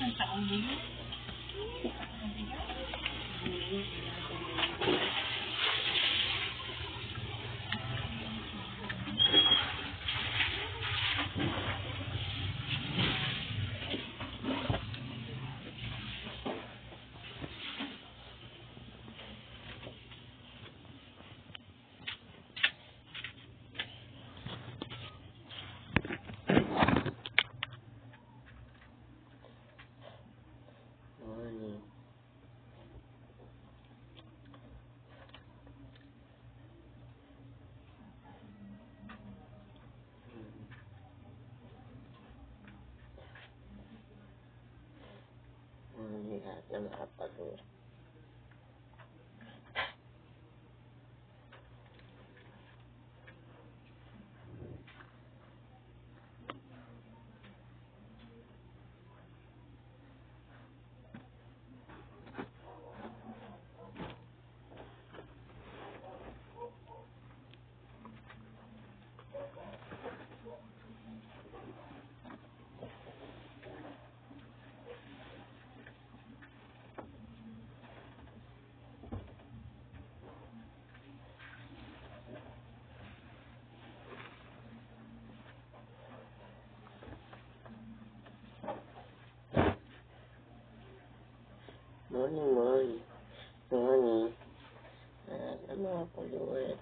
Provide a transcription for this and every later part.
Morning. Morning lahat na makapagod. Morning. Morning. Lahat na makapagod.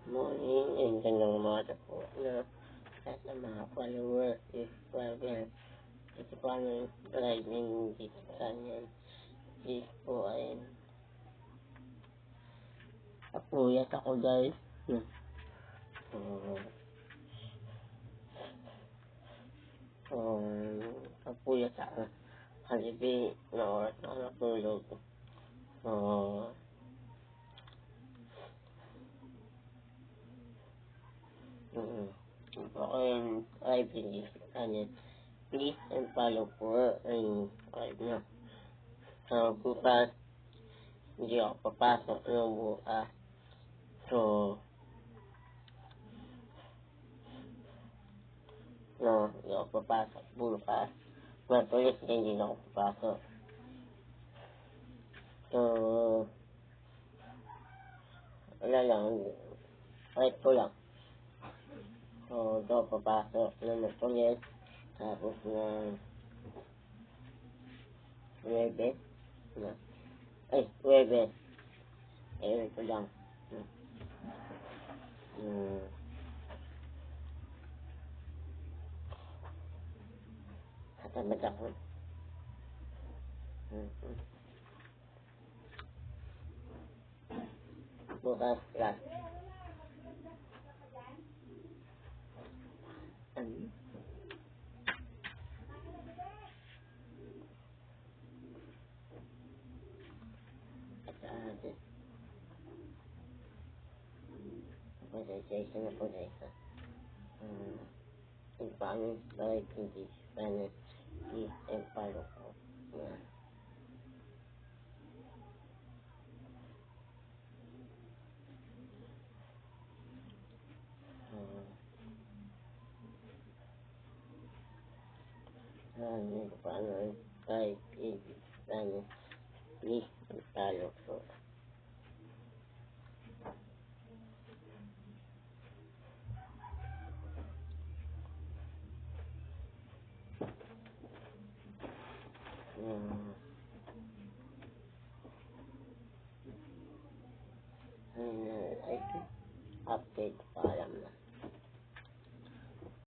Morning and gandang umaga po na lahat ng mga followers is welcome. Ito po ang driving dito sa kanyan. Is po ay kapuyat ako guys. Kapuyat ako. Halibi na oras na natulog. Ako yung driving dito sa kanyan. Please and follow po ang live na. So, bukas, hindi ako papasok ng bukas. So, hindi ako papasok bukas. Matulis na hindi na ako papasok. So, wala lang. Kahit ko lang. So, hindi ako papasok na matulis. Tapos na 9. Ay, 9. Ayun ko lang. Katamad ako. Bukas lang. Apologization. In Spanish, like English, Spanish, please and follow po. Paano like English, Spanish, please and follow po. Hmm. Update pa alam na.